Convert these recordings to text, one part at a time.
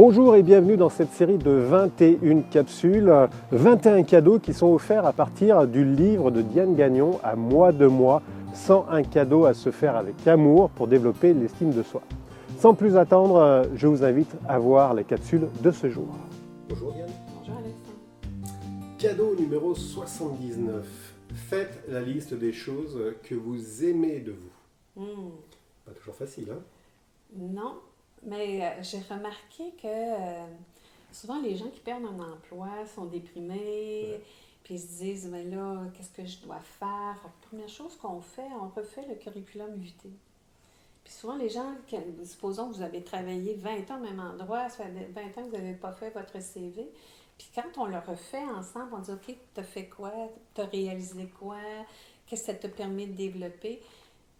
Bonjour et bienvenue dans cette série de 21 capsules, 21 cadeaux qui sont offerts à partir du livre de Diane Gagnon, À moi de moi, 101 cadeaux à se faire avec amour pour développer l'estime de soi. Sans plus attendre, je vous invite à voir les capsules de ce jour. Bonjour Diane. Bonjour Alexandre. Cadeau numéro 79. Faites la liste des choses que vous aimez de vous. Pas toujours facile, hein? Non, mais j'ai remarqué que souvent les gens qui perdent un emploi sont déprimés, puis ils se disent, mais là, qu'est-ce que je dois faire? La première chose qu'on fait, on refait le curriculum vitae. Puis souvent les gens, supposons que vous avez travaillé 20 ans au même endroit, ça fait 20 ans que vous n'avez pas fait votre CV, puis quand on le refait ensemble, on dit, OK, tu as fait quoi? Tu as réalisé quoi? Qu'est-ce que ça t'a permis de développer?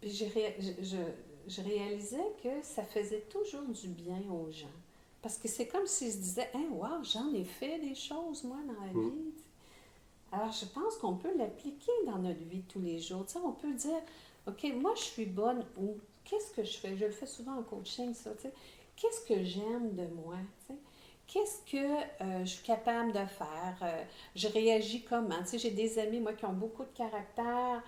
Puis je réalisais que ça faisait toujours du bien aux gens. Parce que c'est comme s'ils se disaient, hey, wow, j'en ai fait des choses, moi, dans la vie. Alors, je pense qu'on peut l'appliquer dans notre vie tous les jours. Tu sais, on peut dire, OK, moi, je suis bonne ou qu'est-ce que je fais? Je le fais souvent en coaching, ça. Tu sais, qu'est-ce que j'aime de moi? Tu sais? Qu'est-ce que je suis capable de faire? Je réagis comment? Tu sais, j'ai des amis, moi, qui ont beaucoup de caractère,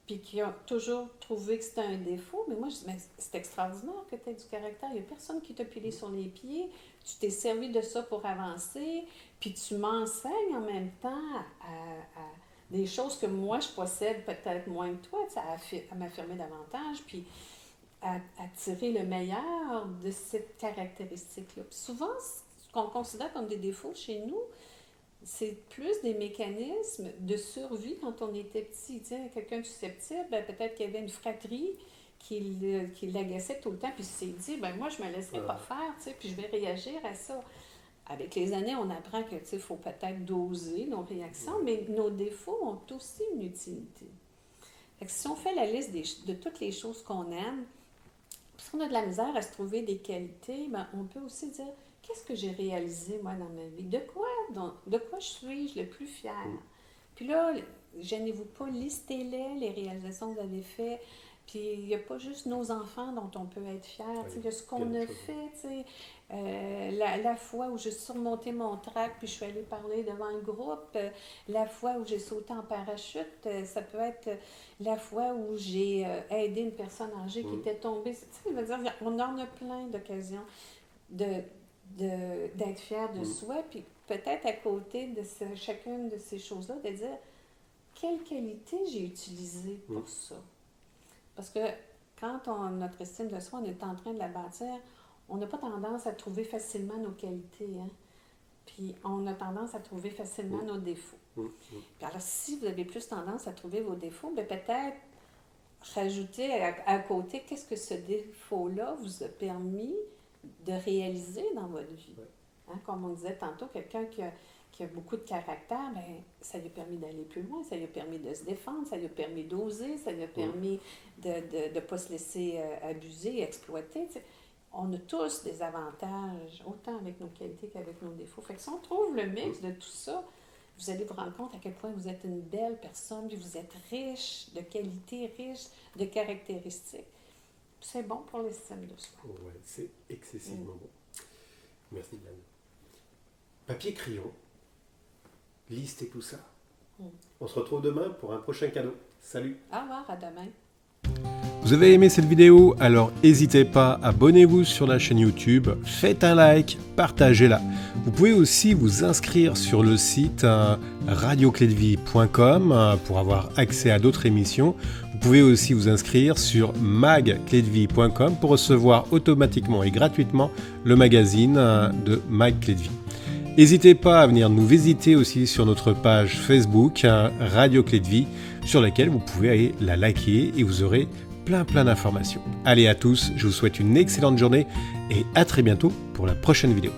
puis qui ont toujours trouvé que c'était un défaut. Mais moi, je dis, mais c'est extraordinaire que tu aies du caractère. Il n'y a personne qui t'a pilé sur les pieds. Tu t'es servi de ça pour avancer, puis tu m'enseignes en même temps à des choses que moi, je possède peut-être moins que toi, tu sais, à m'affirmer davantage, puis à tirer le meilleur de cette caractéristique-là. Puis souvent, ce qu'on considère comme des défauts chez nous, c'est plus des mécanismes de survie quand on était petit. Tiens, quelqu'un de susceptible, ben, peut-être qu'il y avait une fratrie qui l'agaçait tout le temps, puis il s'est dit, ben moi, je ne me laisserai pas faire, tu sais, puis je vais réagir à ça. Avec les années, on apprend que, tu sais, il faut peut-être doser nos réactions, mais nos défauts ont aussi une utilité. Fait que si on fait la liste de toutes les choses qu'on aime, puis si on a de la misère à se trouver des qualités, ben, on peut aussi dire, qu'est-ce que j'ai réalisé, moi, dans ma vie? De quoi suis-je le plus fière? Puis là, gênez-vous pas, listez-les réalisations que vous avez faites. Puis il n'y a pas juste nos enfants dont on peut être fier. Il y a ce qu'on a fait, la fois où j'ai surmonté mon trac, puis je suis allée parler devant le groupe, la fois où j'ai sauté en parachute, ça peut être la fois où j'ai aidé une personne âgée qui était tombée. Je veux dire, on en a plein d'occasions d'être fier de soi, puis peut-être à côté de chacune de ces choses-là, de dire quelle qualité j'ai utilisée pour ça. Parce que quand notre estime de soi, on est en train de la bâtir, on n'a pas tendance à trouver facilement nos qualités, hein? Puis on a tendance à trouver facilement nos défauts. Puis alors, si vous avez plus tendance à trouver vos défauts, bien peut-être rajouter à côté qu'est-ce que ce défaut-là vous a permis de réaliser dans votre vie. Hein, comme on disait tantôt, quelqu'un qui a beaucoup de caractère, bien, ça lui a permis d'aller plus loin, ça lui a permis de se défendre, ça lui a permis d'oser, ça lui a permis de ne pas se laisser abuser, exploiter. Tu sais. On a tous des avantages, autant avec nos qualités qu'avec nos défauts. Fait que si on trouve le mix de tout ça, vous allez vous rendre compte à quel point vous êtes une belle personne, puis vous êtes riche de qualités, riche de caractéristiques. C'est bon pour l'estime de soi. Oui, c'est excessivement bon. Merci Diane. Papier, crayon, liste et tout ça. On se retrouve demain pour un prochain cadeau. Salut. Au revoir, à demain. Vous avez aimé cette vidéo? Alors n'hésitez pas, abonnez-vous sur la chaîne YouTube, faites un like, partagez-la. Vous pouvez aussi vous inscrire sur le site radioclédevie.com pour avoir accès à d'autres émissions. Vous pouvez aussi vous inscrire sur magclédevie.com pour recevoir automatiquement et gratuitement le magazine de Mag Clé de Vie. N'hésitez pas à venir nous visiter aussi sur notre page Facebook Radio Clé de Vie, sur laquelle vous pouvez aller la liker et vous aurez plein d'informations. Allez à tous, je vous souhaite une excellente journée et à très bientôt pour la prochaine vidéo.